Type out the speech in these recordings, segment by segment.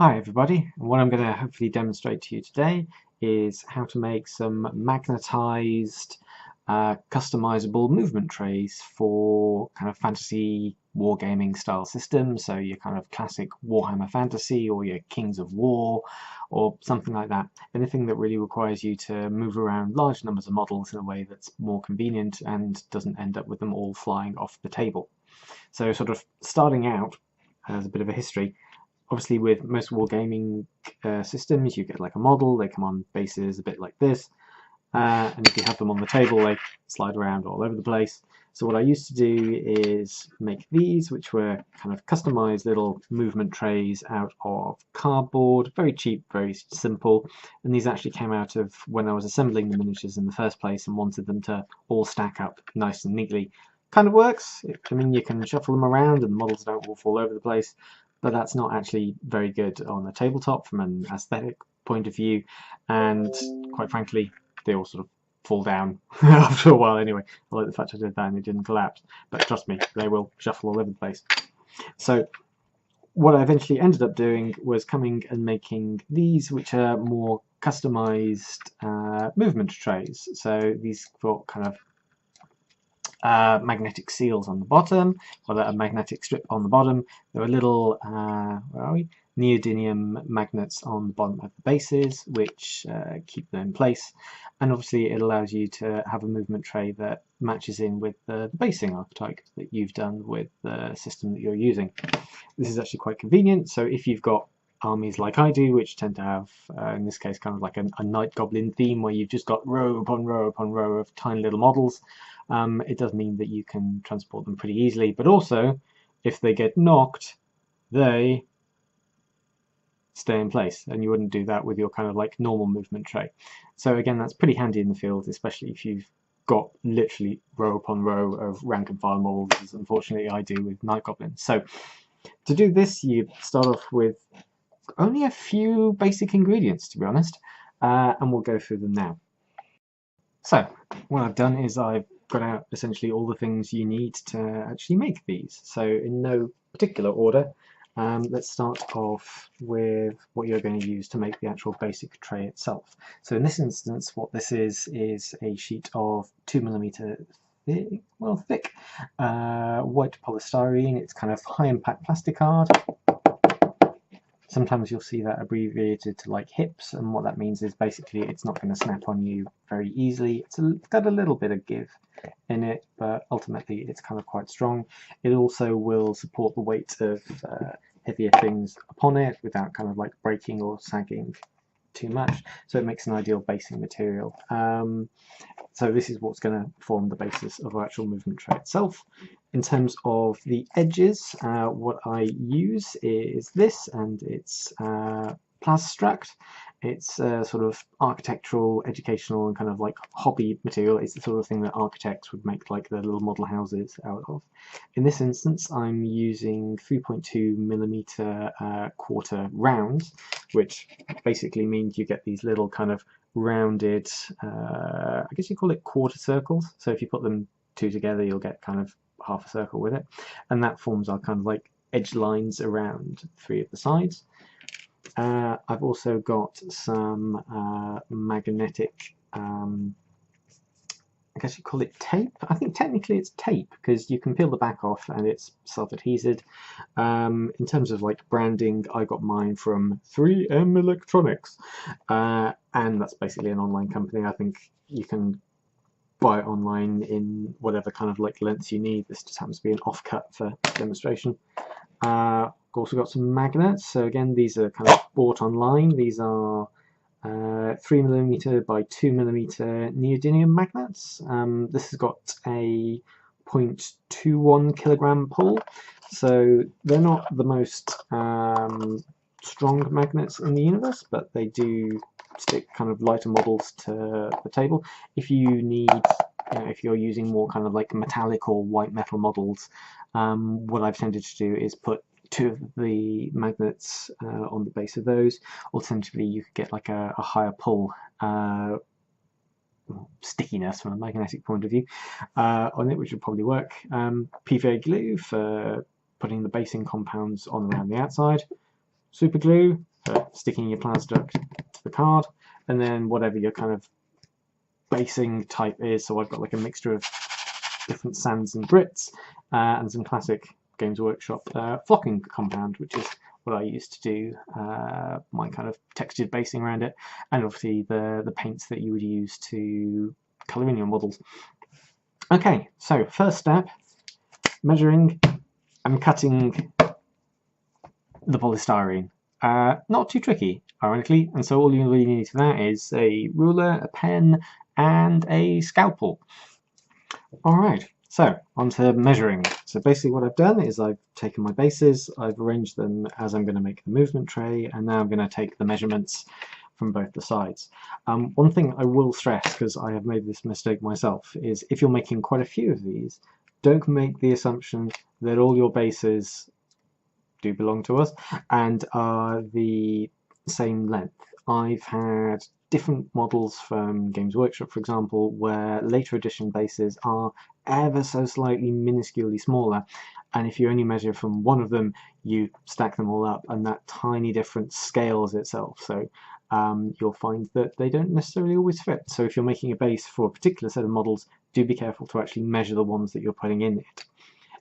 Hi everybody, and what I'm going to hopefully demonstrate to you today is how to make some magnetized customizable movement trays for kind of fantasy wargaming style systems, so your kind of classic Warhammer fantasy or your Kings of War or something like that. Anything that really requires you to move around large numbers of models in a way that's more convenient and doesn't end up with them all flying off the table. So sort of starting out as a bit of a history, obviously with most wargaming systems you get like a model, they come on bases a bit like this, and if you have them on the table they slide around all over the place. So what I used to do is make these, which were kind of customized little movement trays out of cardboard, very cheap, very simple, and these actually came out of when I was assembling the miniatures in the first place and wanted them to all stack up nice and neatly. Kind of works. I mean, you can shuffle them around and the models don't all fall over the place, but that's not actually very good on a tabletop from an aesthetic point of view, and quite frankly they all sort of fall down after a while anyway. I like the fact I did that and it didn't collapse, but trust me, they will shuffle all over the place. So what I eventually ended up doing was coming and making these, which are more customized movement trays. So these got kind of magnetic seals on the bottom, or a magnetic strip on the bottom. There are little where are we? Neodymium magnets on the bottom of the bases, which keep them in place. And obviously it allows you to have a movement tray that matches in with the basing archetype that you've done with the system that you're using. This is actually quite convenient, so if you've got armies like I do, which tend to have, in this case, kind of like a night goblin theme where you've just got row upon row upon row of tiny little models, it does mean that you can transport them pretty easily, but also if they get knocked, they stay in place, and you wouldn't do that with your kind of like normal movement tray. So again, that's pretty handy in the field, especially if you've got literally row upon row of rank and file models, as unfortunately I do with night goblins. So to do this, you start off with only a few basic ingredients, to be honest, and we'll go through them now. So what I've done is I've got out essentially all the things you need to actually make these. So in no particular order, let's start off with what you're going to use to make the actual basic tray itself. So in this instance, what this is a sheet of 2mm thick, white polystyrene. It's kind of high impact plastic card. Sometimes you'll see that abbreviated to like HIPS, and what that means is basically it's not going to snap on you very easily. It's got a little bit of give in it, but ultimately it's kind of quite strong. It also will support the weight of heavier things upon it without kind of like breaking or sagging too much, so it makes an ideal basing material. So this is what's going to form the basis of our actual movement tray itself. In terms of the edges, what I use is this, and it's Plastruct. It's sort of architectural, educational, and kind of like hobby material. It's the sort of thing that architects would make like their little model houses out of. In this instance, I'm using 3.2mm quarter rounds, which basically means you get these little kind of rounded, I guess you call it quarter circles. So if you put them two together, you'll get kind of half a circle with it, and that forms our kind of like edge lines around three of the sides. I've also got some magnetic, I guess you call it tape. I think technically it's tape because you can peel the back off and it's self-adhesed. In terms of like branding, I got mine from 3M Electronics, and that's basically an online company. I think you can buy it online in whatever kind of like lengths you need. This just happens to be an offcut for demonstration. I've also got some magnets. So again, these are kind of bought online. These are 3mm by 2mm neodymium magnets. This has got a 0.21 kilogram pull, so they're not the most strong magnets in the universe, but they do stick kind of lighter models to the table. If you need, if you're using more kind of like metallic or white metal models, what I've tended to do is put two of the magnets on the base of those. Alternatively, you could get like a higher pull stickiness from a magnetic point of view on it, which would probably work. PVA glue for putting the basing compounds on around the outside. Super glue, So sticking your Plasduct to the card, and then whatever your kind of basing type is. So I've got like a mixture of different sands and grits, and some classic Games Workshop flocking compound, which is what I used to do my kind of textured basing around it, and obviously the paints that you would use to colour in your models. Okay, so first step, measuring and cutting the polystyrene. Not too tricky, ironically, and so all you really need for that is a ruler, a pen, and a scalpel. Alright, so on to measuring. So basically what I've done is I've taken my bases, I've arranged them as I'm going to make the movement tray, and now I'm going to take the measurements from both the sides. One thing I will stress, because I have made this mistake myself, is if you're making quite a few of these, don't make the assumption that all your bases do belong to us and are the same length. I've had different models from Games Workshop, for example, where later edition bases are ever so slightly minusculely smaller, and if you only measure from one of them, you stack them all up, and that tiny difference scales itself. So you'll find that they don't necessarily always fit. So if you're making a base for a particular set of models, do be careful to actually measure the ones that you're putting in it.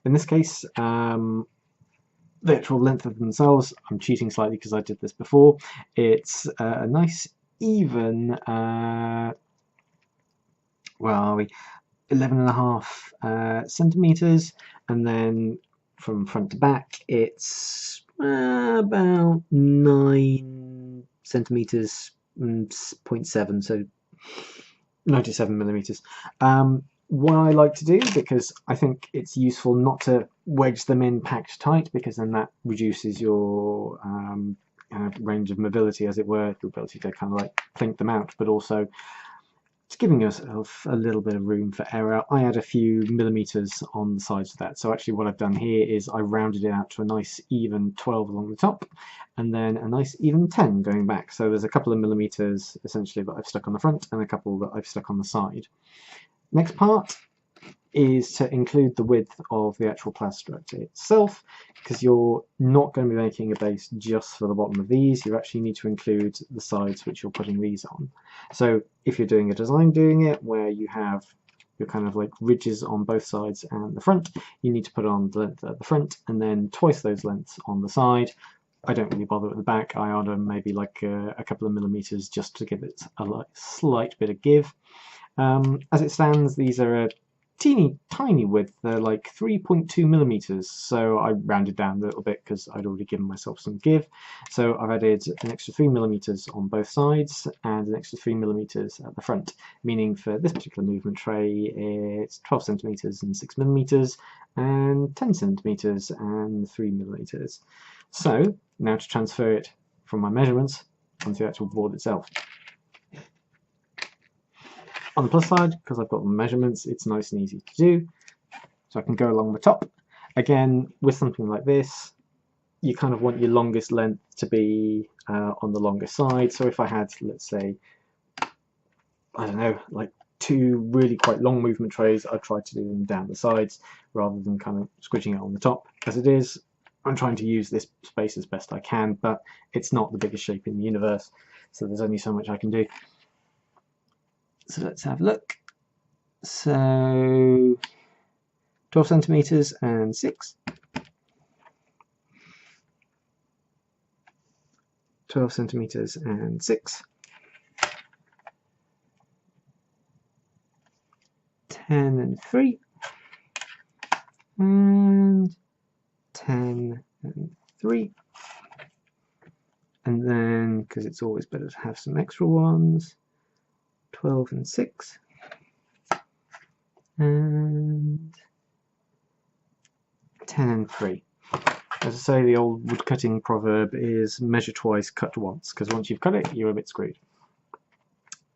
In this case, the actual length of themselves, I'm cheating slightly because I did this before, it's a nice even, where are we, 11.5 centimetres, and then from front to back it's about 9 centimetres, 0.7, so 97 millimetres. What I like to do, because I think it's useful not to wedge them in packed tight, because then that reduces your range of mobility, as it were, your ability to kind of like think them out, but also it's giving yourself a little bit of room for error. I add a few millimeters on the sides of that. So actually what I've done here is I rounded it out to a nice even 12 along the top, and then a nice even 10 going back. So there's a couple of millimeters essentially that I've stuck on the front and a couple that I've stuck on the side. Next part is to include the width of the actual Plasduct itself, because you're not going to be making a base just for the bottom of these. You actually need to include the sides which you're putting these on. So if you're doing a design doing it where you have your kind of like ridges on both sides and the front, you need to put on the length at the front and then twice those lengths on the side. I don't really bother at the back. I add maybe like a couple of millimeters just to give it a slight bit of give. As it stands, these are a teeny tiny width. They're like 3.2 millimeters, so I rounded down a little bit because I'd already given myself some give. So I've added an extra 3 millimeters on both sides and an extra 3 millimeters at the front, meaning for this particular movement tray it's 12 centimeters and 6 millimeters and 10 centimeters and 3 millimeters. So now to transfer it from my measurements onto the actual board itself. On the plus side, because I've got the measurements, it's nice and easy to do. So I can go along the top. Again, with something like this, you kind of want your longest length to be on the longer side. So if I had, let's say, I don't know, like 2 really quite long movement trays, I'd try to do them down the sides rather than kind of squidging it on the top. As it is, I'm trying to use this space as best I can, but it's not the biggest shape in the universe, so there's only so much I can do. So let's have a look. So 12 centimeters and 6. 12 centimeters and 6. 10 and 3. And 10 and 3. And then, because it's always better to have some extra ones, 12 and 6, and 10 and 3. As I say, the old woodcutting proverb is measure twice, cut once, because once you've cut it, you're a bit screwed.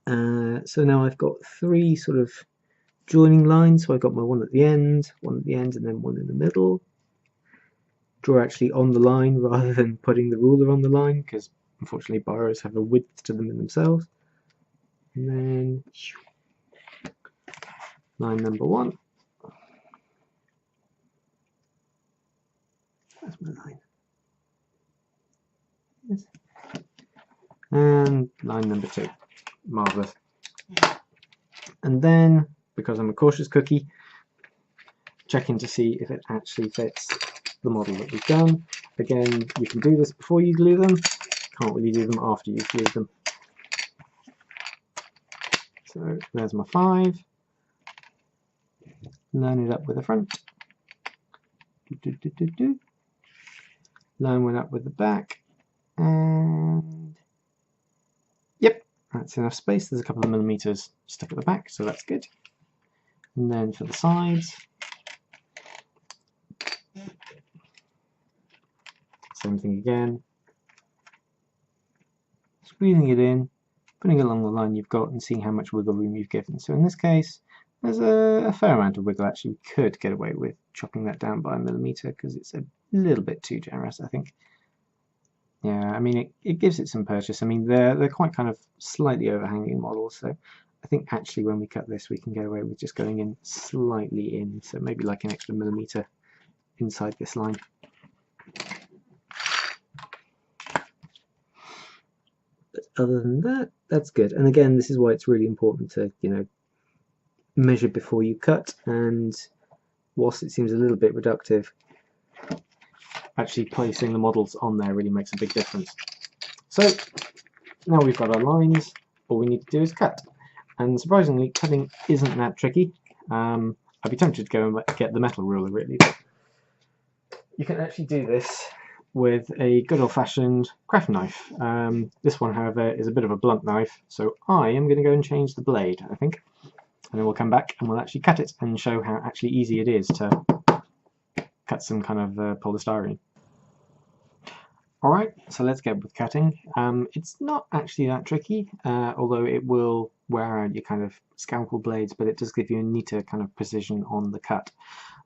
So now I've got 3 sort of joining lines. So I've got my one at the end, and then one in the middle. Draw actually on the line rather than putting the ruler on the line, because unfortunately biros have a width to them in themselves. And then line number 1. That's my line. Yes. And line number 2. Marvellous. And then, because I'm a cautious cookie, checking to see if it actually fits the model that we've done. Again, you can do this before you glue them. Can't really do them after you've glued them. So there's my 5. Line it up with the front. Line one up with the back. And yep, that's enough space. There's a couple of millimeters stuck at the back, so that's good. And then for the sides, same thing again. Squeezing it in, putting it along the line you've got and seeing how much wiggle room you've given. So in this case, there's a fair amount of wiggle. Actually, we could get away with chopping that down by a millimeter because it's a little bit too generous, I think. Yeah, I mean, it gives it some purchase. I mean, they're quite kind of slightly overhanging models, so I think actually when we cut this, we can get away with just going in slightly in, so maybe like an extra millimeter inside this line. But other than that, that's good. And again, this is why it's really important to, you know, measure before you cut, and whilst it seems a little bit reductive, actually placing the models on there really makes a big difference. So now we've got our lines, all we need to do is cut. And surprisingly, cutting isn't that tricky. I'd be tempted to go and get the metal ruler really, but you can actually do this with a good old-fashioned craft knife. This one, however, is a bit of a blunt knife, so I am going to go and change the blade, I think. And then we'll come back and we'll actually cut it and show how actually easy it is to cut some kind of polystyrene. Alright, so let's get with cutting. It's not actually that tricky, although it will wear out your kind of scalpel blades, but it does give you a neater kind of precision on the cut.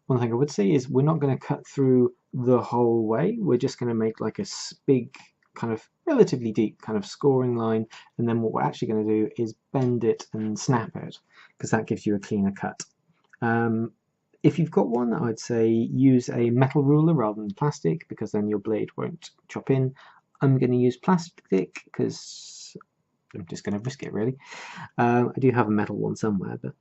One thing I would say is we're not going to cut through the whole way, we're just going to make like a big kind of relatively deep kind of scoring line, and then what we're actually going to do is bend it and snap it, because that gives you a cleaner cut. If you've got one, I'd say use a metal ruler rather than plastic, because then your blade won't chop in. I'm going to use plastic because I'm just going to risk it really. I do have a metal one somewhere, but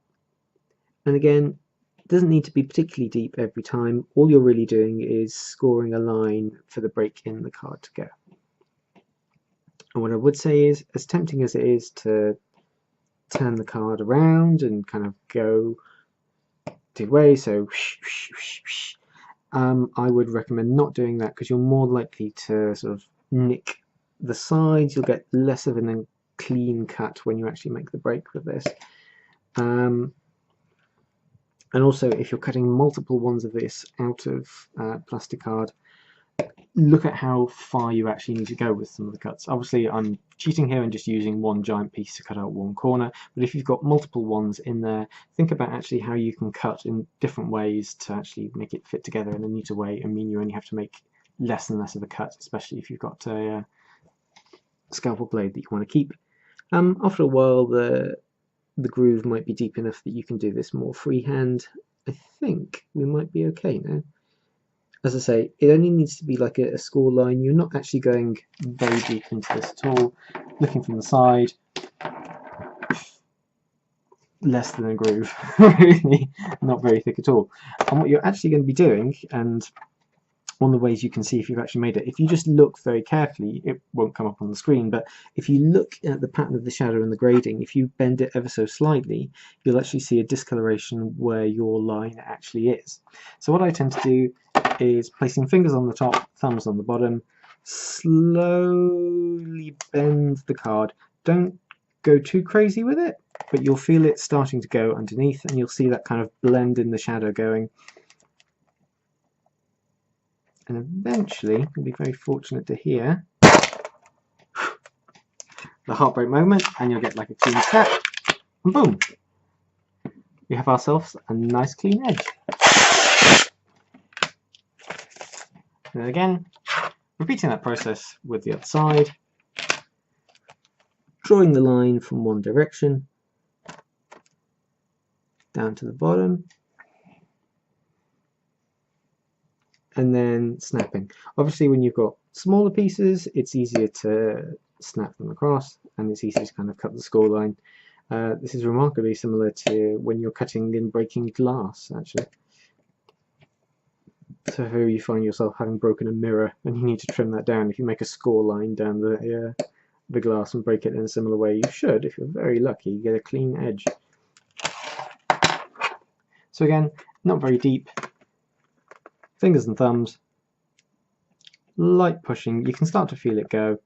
and again, it doesn't need to be particularly deep every time. All you're really doing is scoring a line for the break in the card to go. And what I would say is, as tempting as it is to turn the card around and kind of go way, so I would recommend not doing that, because you're more likely to sort of nick the sides. You'll get less of a clean cut when you actually make the break with this. And also, if you're cutting multiple ones of this out of plastic card, look at how far you actually need to go with some of the cuts. Obviously, I'm cheating here and just using one giant piece to cut out one corner, but if you've got multiple ones in there, think about actually how you can cut in different ways to actually make it fit together in a neater way, and mean you only have to make less and less of a cut, especially if you've got a scalpel blade that you want to keep. After a while, the groove might be deep enough that you can do this more freehand. I think we might be okay now. As I say, it only needs to be like a score line. You're not actually going very deep into this at all. Looking from the side, less than a groove, really, not very thick at all. And what you're actually going to be doing, and one of the ways you can see if you've actually made it, if you just look very carefully, it won't come up on the screen, but if you look at the pattern of the shadow and the grading, if you bend it ever so slightly, you'll actually see a discoloration where your line actually is. So what I tend to do is placing fingers on the top, thumbs on the bottom, slowly bend the card. Don't go too crazy with it, but you'll feel it starting to go underneath, and you'll see that kind of blend in the shadow going. And eventually, you'll be very fortunate to hear the heartbreak moment, and you'll get like a clean snap, and boom! We have ourselves a nice clean edge. And then again, repeating that process with the other side, drawing the line from one direction down to the bottom, and then snapping. Obviously, when you've got smaller pieces, it's easier to snap them across, and it's easy to kind of cut the score line. This is remarkably similar to when you're cutting and breaking glass, actually. So if you find yourself having broken a mirror and you need to trim that down, if you make a score line down the glass and break it in a similar way, you should, if you're very lucky, get a clean edge. So again, not very deep. Fingers and thumbs. Light pushing. You can start to feel it go.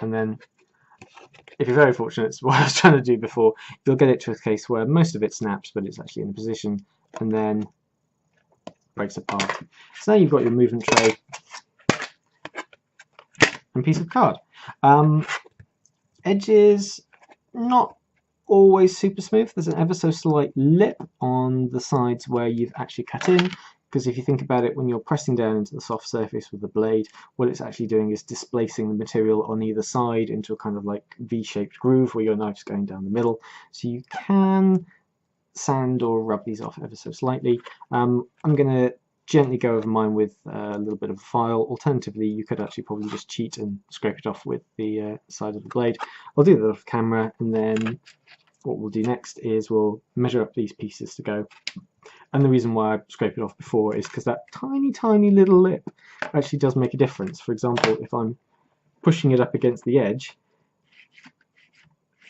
And then, if you're very fortunate, it's what I was trying to do before, you'll get it to a case where most of it snaps, but it's actually in a position, and then breaks apart. So now you've got your movement tray and piece of card. Edges, not always super smooth. There's an ever so slight lip on the sides where you've actually cut in, because if you think about it, when you're pressing down into the soft surface with the blade, what it's actually doing is displacing the material on either side into a kind of like V-shaped groove where your knife's going down the middle. So you can sand or rub these off ever so slightly. I'm going to gently go over mine with a little bit of a file. Alternatively, you could actually probably just cheat and scrape it off with the side of the blade. I'll do that off camera, and then what we'll do next is we'll measure up these pieces to go. And the reason why I scraped it off before is because that tiny little lip actually does make a difference. For example, if I'm pushing it up against the edge,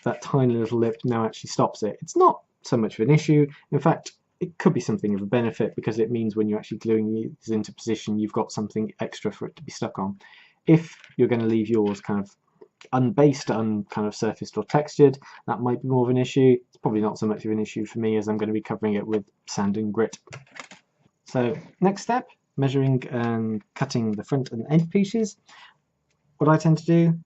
that tiny little lip now actually stops it. It's not so much of an issue. In fact, it could be something of a benefit, because it means when you're actually gluing these into position, you've got something extra for it to be stuck on. If you're going to leave yours kind of unbased, kind of surfaced or textured, that might be more of an issue. It's probably not so much of an issue for me, as I'm going to be covering it with sand and grit. So next step, measuring and cutting the front and end pieces. What I tend to do,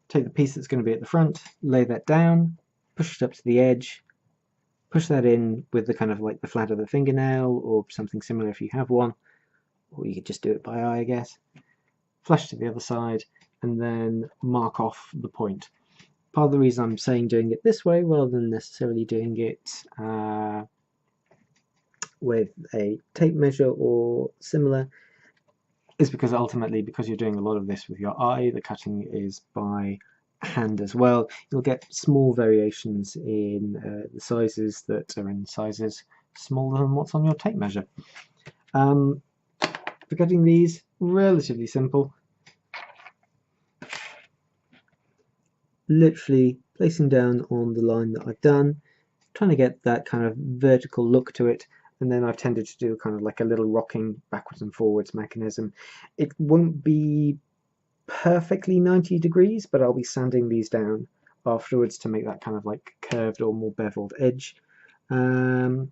take the piece that's going to be at the front, lay that down, push it up to the edge, push that in with the kind of like the flat of the fingernail or something similar if you have one, or you could just do it by eye, I guess. Flush to the other side, and then mark off the point. Part of the reason I'm saying doing it this way rather than necessarily doing it with a tape measure or similar is because ultimately, because you're doing a lot of this with your eye, the cutting is by hand as well. You'll get small variations in the sizes that are in sizes smaller than what's on your tape measure. For cutting these, relatively simple. Literally placing down on the line that I've done, trying to get that kind of vertical look to it, and then I've tended to do kind of like a little rocking backwards and forwards mechanism. It won't be perfectly 90 degrees, but I'll be sanding these down afterwards to make that kind of like curved or more beveled edge. Again,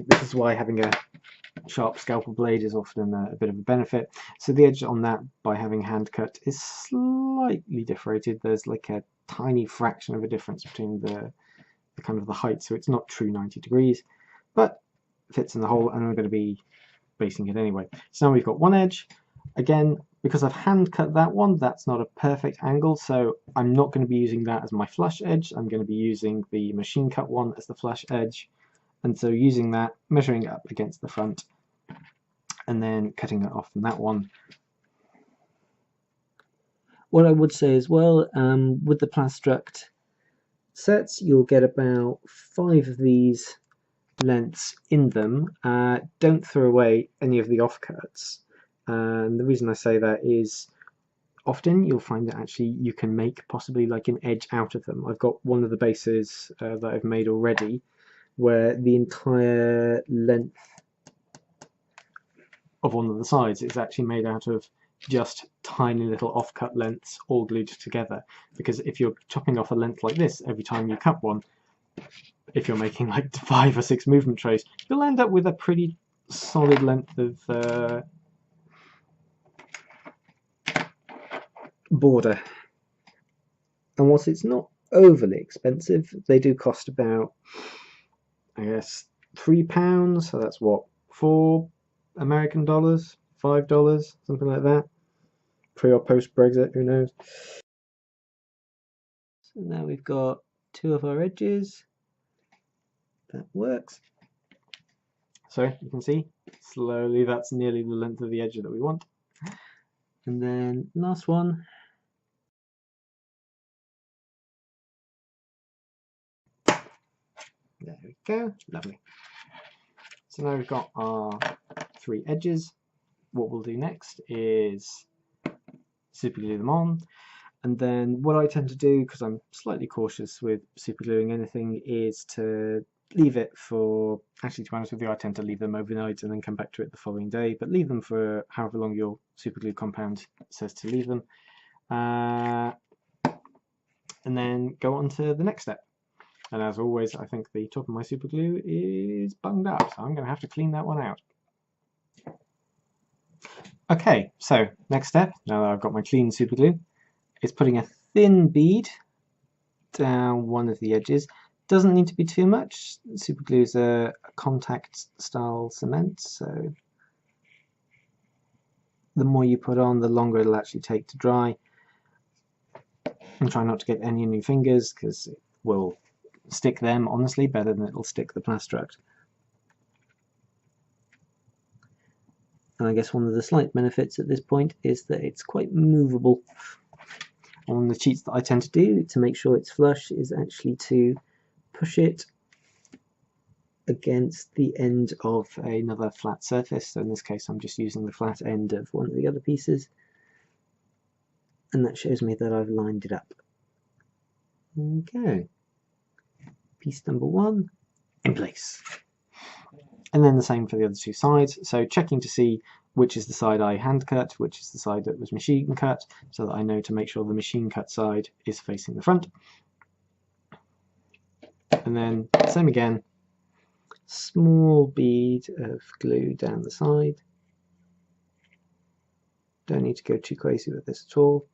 this is why having a sharp scalpel blade is often a bit of a benefit. So the edge on that, by having hand cut, is slightly diffrated. There's like a tiny fraction of a difference between the kind of the height, so it's not true 90 degrees, but fits in the hole, and I'm going to be basing it anyway. So now we've got one edge. Again, because I've hand cut that one, that's not a perfect angle, so I'm not going to be using that as my flush edge. I'm going to be using the machine cut one as the flush edge. And so using that, measuring up against the front, and then cutting it off from that one. What I would say as well, with the Plastruct sets, you'll get about 5 of these lengths in them. Don't throw away any of the offcuts. And the reason I say that is often you'll find that actually you can make possibly like an edge out of them. I've got one of the bases that I've made already, where the entire length of one of the sides is actually made out of just tiny little offcut lengths all glued together. Because if you're chopping off a length like this every time you cut one, if you're making like 5 or 6 movement trays, you'll end up with a pretty solid length of border. And whilst it's not overly expensive, they do cost about, I guess, £3, so that's what, $4 American, $5, something like that. Pre or post Brexit, who knows. So now we've got 2 of our edges. That works. So you can see, slowly that's nearly the length of the edge that we want. And then last one. There we go, lovely. So now we've got our 3 edges. What we'll do next is super glue them on. And then what I tend to do, because I'm slightly cautious with super gluing anything, is to leave it for, actually to be honest with you, I tend to leave them overnight and then come back to it the following day, but leave them for however long your super glue compound says to leave them. And then go on to the next step. And as always, I think the top of my super glue is bunged up, so I'm going to have to clean that one out. Okay, so next step, now that I've got my clean super glue, is putting a thin bead down one of the edges. Doesn't need to be too much. Super glue is a contact style cement, so the more you put on, the longer it'll actually take to dry. And try not to get any in your fingers, because it will stick them, honestly, better than it'll stick the plastruct. And I guess one of the slight benefits at this point is that it's quite movable. One of the cheats that I tend to do to make sure it's flush is actually to push it against the end of another flat surface. So in this case I'm just using the flat end of one of the other pieces, and that shows me that I've lined it up. Okay, piece number 1 in place. And then the same for the other 2 sides, so checking to see which is the side I hand cut, which is the side that was machine cut, so that I know to make sure the machine cut side is facing the front. And then same again, small bead of glue down the side. Don't need to go too crazy with this at all.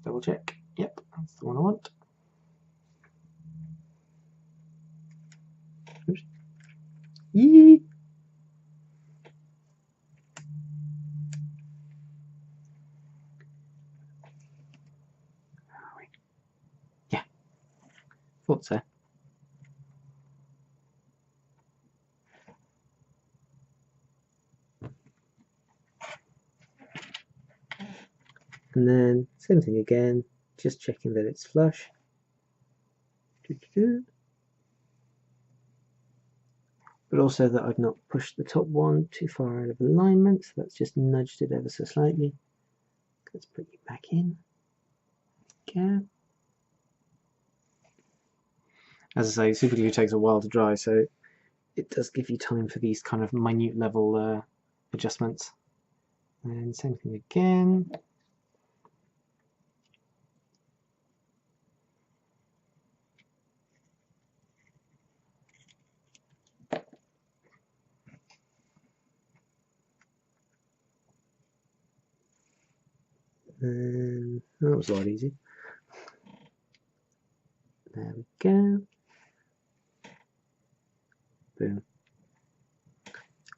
Double check, yep, that's the one I want. Oops. Yee! Yeah, thought so. And then same thing again, just checking that it's flush. But also that I've not pushed the top one too far out of alignment, so that's just nudged it ever so slightly. Let's put you back in. Okay. As I say, super glue takes a while to dry, so it does give you time for these kind of minute level adjustments. And same thing again. And that was a lot easier. There we go. Boom.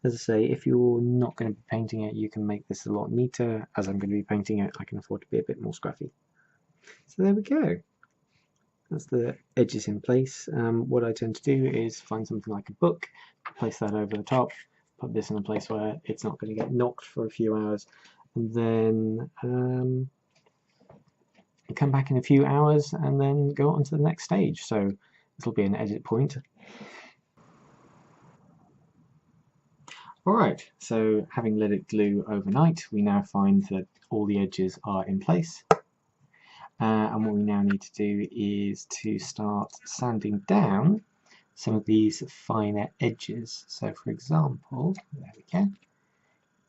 As I say, if you're not going to be painting it, you can make this a lot neater. As I'm going to be painting it, I can afford to be a bit more scruffy. So there we go. That's the edges in place. What I tend to do is find something like a book, place that over the top, put this in a place where it's not going to get knocked for a few hours, and then come back in a few hours and then go on to the next stage. So this will be an edit point. Alright, so having let it glue overnight, we now find that all the edges are in place. And what we now need to do is to start sanding down some of these finer edges. So for example, there we go,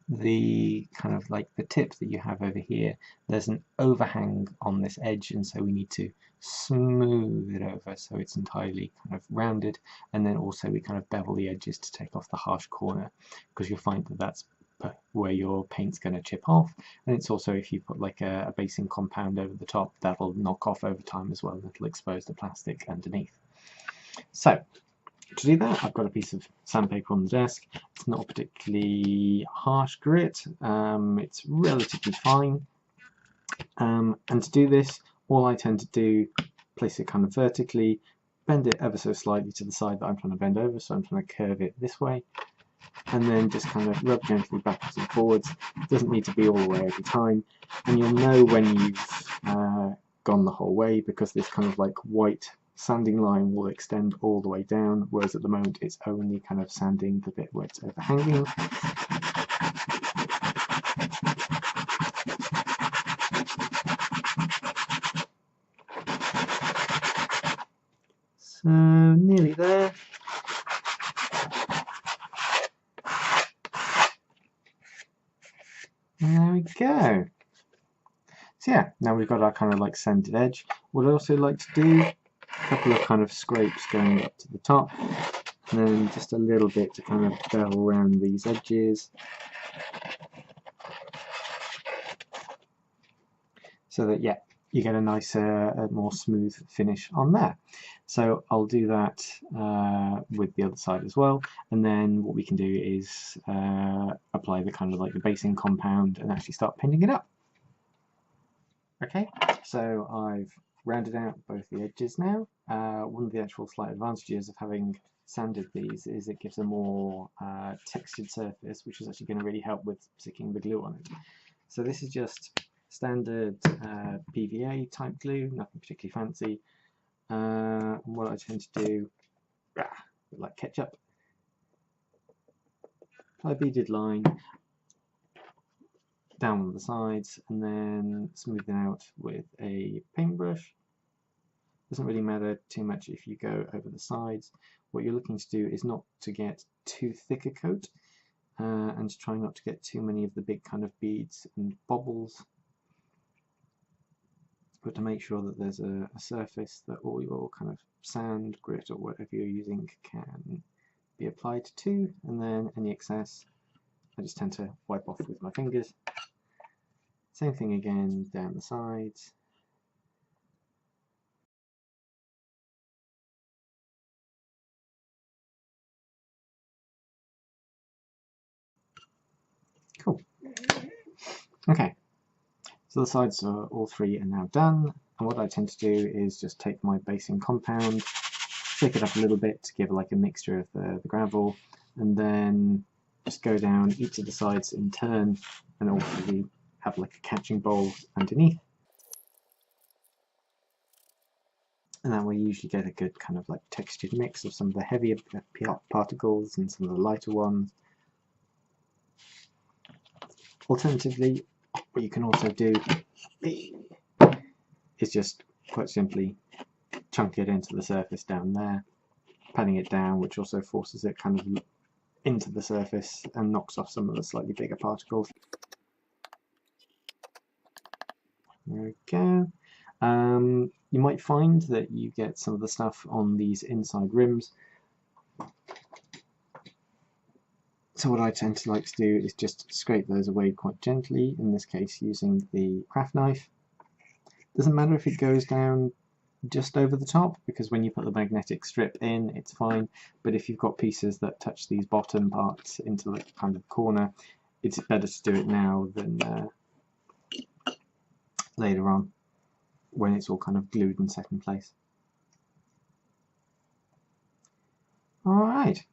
the kind of like the tip that you have over here, there's an overhang on this edge, and so we need to smooth it over so it's entirely kind of rounded, and then also we kind of bevel the edges to take off the harsh corner, because you'll find that that's where your paint's going to chip off, and it's also, if you put like a basing compound over the top, that'll knock off over time as well, and it'll expose the plastic underneath. So to do that, I've got a piece of sandpaper on the desk. It's not a particularly harsh grit, it's relatively fine, and to do this, all I tend to do, place it kind of vertically, bend it ever so slightly to the side that I'm trying to bend over, so I'm trying to curve it this way, and then just kind of rub gently backwards and forwards. It doesn't need to be all the way every time, and you'll know when you've gone the whole way, because this kind of like white sanding line will extend all the way down, whereas at the moment it's only kind of sanding the bit where it's overhanging. So nearly there. And there we go. So yeah, now we've got our kind of like sanded edge. What I also like to do, a couple of kind of scrapes going up to the top, and then just a little bit to kind of bevel around these edges, so that yeah, you get a nicer, a more smooth finish on there. So I'll do that with the other side as well, and then what we can do is apply the kind of like the basing compound and actually start painting it up. Okay, so I've rounded out both the edges now. One of the actual slight advantages of having sanded these is it gives a more textured surface, which is actually going to really help with sticking the glue on it. So this is just standard PVA type glue, nothing particularly fancy. What I tend to do, like ketchup, apply a beaded line down on the sides, and then smooth it out with a paintbrush. Doesn't really matter too much if you go over the sides. What you're looking to do is not to get too thick a coat, and to try not to get too many of the big kind of beads and bobbles, but to make sure that there's a surface that all your kind of sand, grit, or whatever you're using can be applied to, and then any excess I just tend to wipe off with my fingers. Same thing again down the sides. Cool. Okay, so the sides are all three are now done, and what I tend to do is just take my basing compound, shake it up a little bit to give like a mixture of the gravel, and then just go down each of the sides in turn, and also have like a catching bowl underneath. And then we usually get a good kind of like textured mix of some of the heavier particles and some of the lighter ones. Alternatively, what you can also do is just quite simply chunk it into the surface down there, patting it down, which also forces it kind of into the surface and knocks off some of the slightly bigger particles. There we go. You might find that you get some of the stuff on these inside rims. So what I tend to like to do is just scrape those away quite gently, in this case using the craft knife. Doesn't matter if it goes down just over the top, because when you put the magnetic strip in it's fine, but if you've got pieces that touch these bottom parts into the kind of corner, it's better to do it now than later on when it's all kind of glued and set in place. Alright,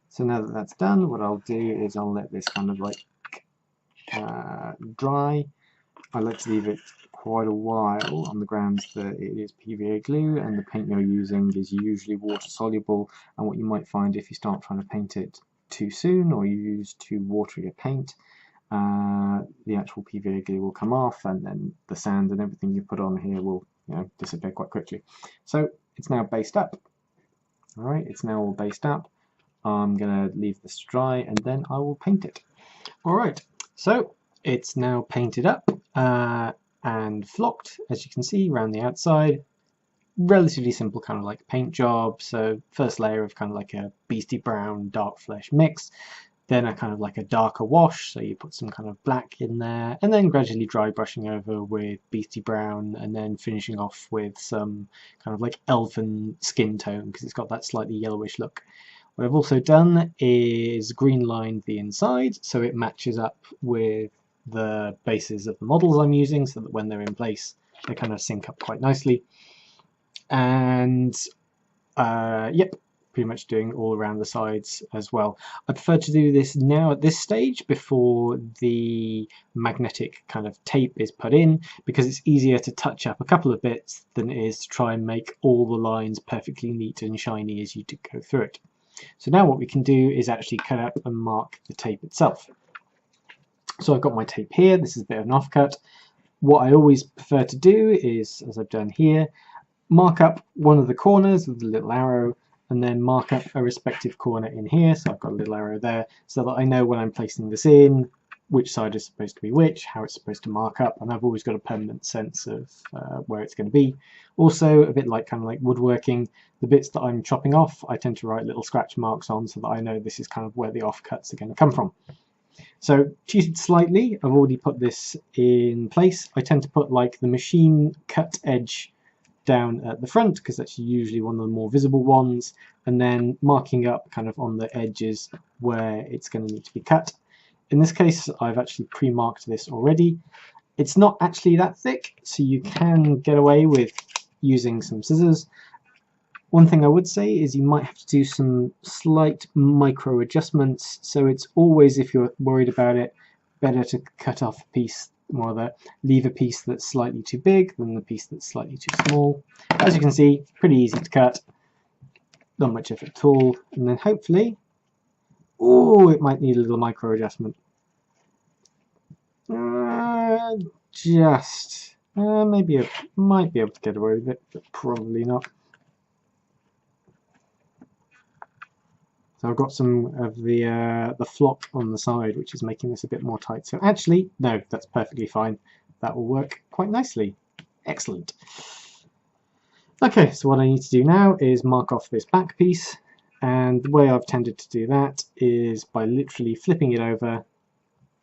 so now that that's done, what I'll do is I'll let this kind of like dry. I like to leave it quite a while on the grounds that it is PVA glue and the paint you're using is usually water soluble, and what you might find if you start trying to paint it too soon or you use too watery a paint, the actual PVA glue will come off, and then the sand and everything you put on here will, you know, disappear quite quickly. So it's now based up. Alright, it's now all based up. I'm going to leave this dry and then I will paint it. Alright, so it's now painted up and flocked, as you can see, around the outside. Relatively simple kind of like paint job. So first layer of kind of like a beastie brown dark flesh mix, then a kind of like a darker wash, so you put some kind of black in there, and then gradually dry brushing over with beastie brown, and then finishing off with some kind of like elven skin tone because it's got that slightly yellowish look. What I've also done is green lined the inside so it matches up with the bases of the models I'm using, so that when they're in place they kind of sync up quite nicely. And yep, pretty much doing all around the sides as well. I prefer to do this now at this stage before the magnetic kind of tape is put in, because it's easier to touch up a couple of bits than it is to try and make all the lines perfectly neat and shiny as you go through it. So now what we can do is actually cut up and mark the tape itself. So I've got my tape here. This is a bit of an offcut. What I always prefer to do is, as I've done here, mark up one of the corners with a little arrow, and then mark up a respective corner in here. So I've got a little arrow there, so that I know when I'm placing this in, which side is supposed to be which, how it's supposed to mark up, and I've always got a permanent sense of where it's going to be. Also, a bit like kind of like woodworking, the bits that I'm chopping off, I tend to write little scratch marks on so that I know this is kind of where the offcuts are going to come from. So cheated slightly, I've already put this in place. I tend to put like the machine cut edge down at the front because that's usually one of the more visible ones, and then marking up kind of on the edges where it's going to need to be cut. In this case I've actually pre-marked this already. It's not actually that thick, so you can get away with using some scissors. One thing I would say is you might have to do some slight micro adjustments, so it's always, if you're worried about it, better to cut off a piece, or rather leave a piece that's slightly too big than the piece that's slightly too small. As you can see, pretty easy to cut, not much effort at all, and then hopefully, oh, it might need a little micro adjustment. Maybe I might be able to get away with it, but probably not. So I've got some of the flock on the side, which is making this a bit more tight. So actually, no, that's perfectly fine. That will work quite nicely. Excellent. Okay, so what I need to do now is mark off this back piece, and the way I've tended to do that is by literally flipping it over,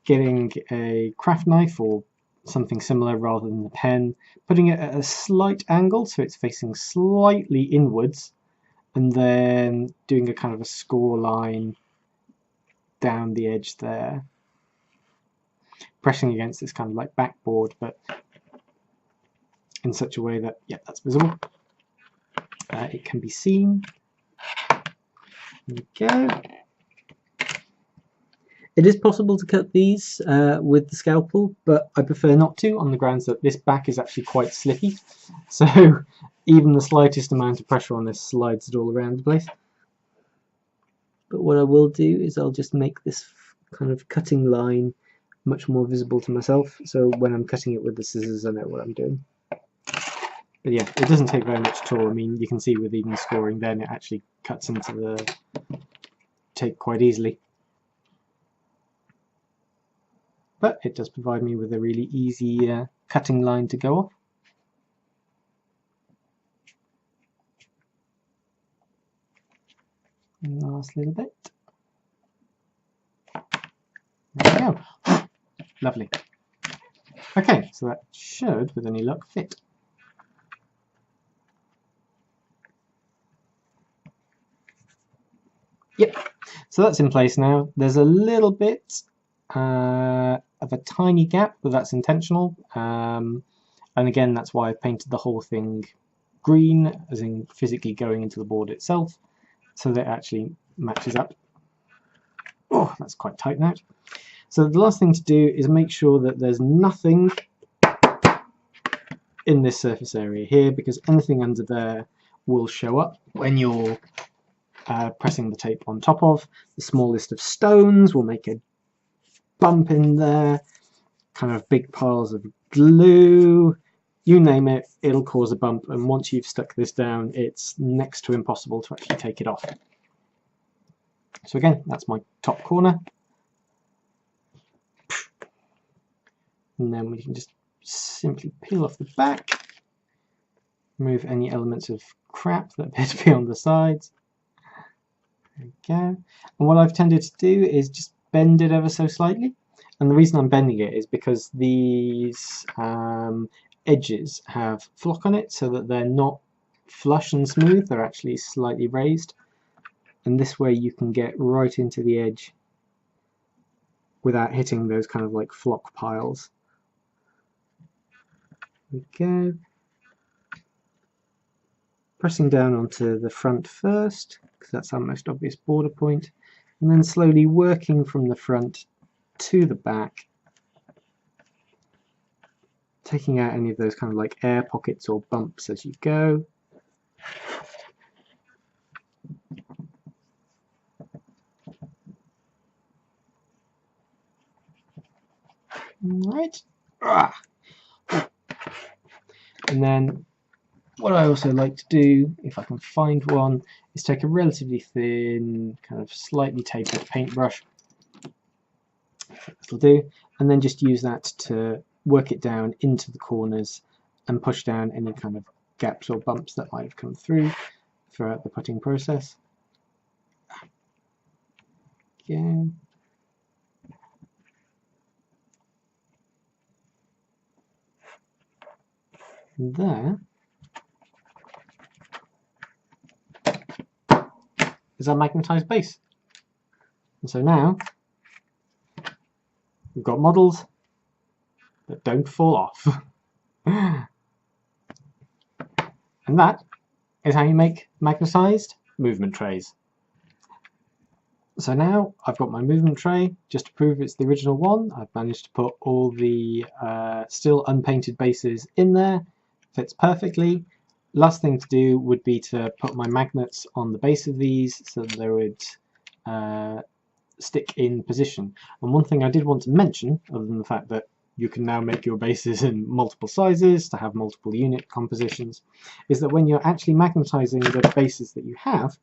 getting a craft knife or something similar rather than the pen, putting it at a slight angle so it's facing slightly inwards, and then doing a kind of a score line down the edge there, pressing against this kind of like backboard, but in such a way that, yeah, that's visible. It can be seen. There we go. It is possible to cut these with the scalpel, but I prefer not to, on the grounds that this back is actually quite slippy. So even the slightest amount of pressure on this slides it all around the place. But what I will do is I'll just make this kind of cutting line much more visible to myself, so when I'm cutting it with the scissors I know what I'm doing. But yeah, it doesn't take very much at all. I mean, you can see with even scoring then it actually cuts into the tape quite easily. But it does provide me with a really easy cutting line to go off. And the last little bit. There we go. Lovely. Okay, so that should, with any luck, fit. Yep, so that's in place now. There's a little bit of a tiny gap, but that's intentional. And again, that's why I've painted the whole thing green, as in physically going into the board itself, so that it actually matches up. Oh, that's quite tight now. So the last thing to do is make sure that there's nothing in this surface area here, because anything under there will show up when you're pressing the tape on top of. The smallest of stones will make a bump in there, kind of big piles of glue, you name it, it'll cause a bump, and once you've stuck this down it's next to impossible to actually take it off. So again, that's my top corner, and then we can just simply peel off the back, remove any elements of crap that appear to be on the sides. There we go. And what I've tended to do is just bend it ever so slightly, and the reason I'm bending it is because these edges have flock on it, so that they're not flush and smooth, they're actually slightly raised, and this way you can get right into the edge without hitting those kind of like flock piles. There we go. pressing down onto the front first, because that's our most obvious border point, and then slowly working from the front to the back, taking out any of those kind of like air pockets or bumps as you go. Right. And then what I also like to do, if I can find one, is take a relatively thin, kind of slightly tapered paintbrush. That'll do. And then just use that to work it down into the corners and push down any kind of gaps or bumps that might have come through throughout the putting process. Again. And there is our magnetized base. And so now we've got models that don't fall off. And that is how you make magnetized movement trays. So now I've got my movement tray. Just to prove it's the original one, I've managed to put all the still unpainted bases in there. Fits perfectly. Last thing to do would be to put my magnets on the base of these so that they would stick in position. And one thing I did want to mention, other than the fact that you can now make your bases in multiple sizes to have multiple unit compositions, is that when you're actually magnetizing the bases that you have,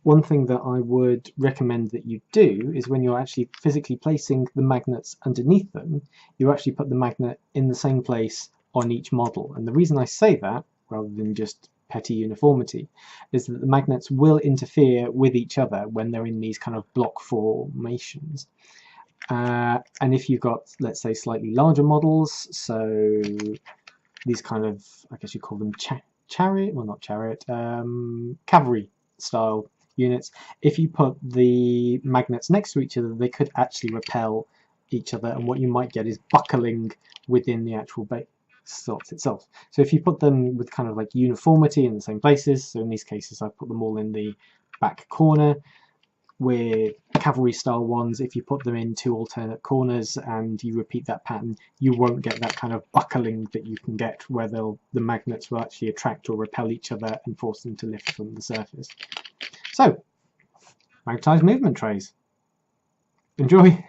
one thing that I would recommend that you do is when you're actually physically placing the magnets underneath them, you actually put the magnet in the same place on each model. And the reason I say that, rather than just petty uniformity, is that the magnets will interfere with each other when they're in these kind of block formations. And if you've got, let's say, slightly larger models, so these kind of, I guess you call them chariot, well not chariot, cavalry style units, if you put the magnets next to each other, they could actually repel each other, and what you might get is buckling within the actual base slot itself. So if you put them with kind of like uniformity in the same places, so in these cases I've put them all in the back corner. With cavalry style ones, if you put them in two alternate corners and you repeat that pattern, you won't get that kind of buckling that you can get where the magnets will actually attract or repel each other and force them to lift from the surface. So, magnetized movement trays. Enjoy!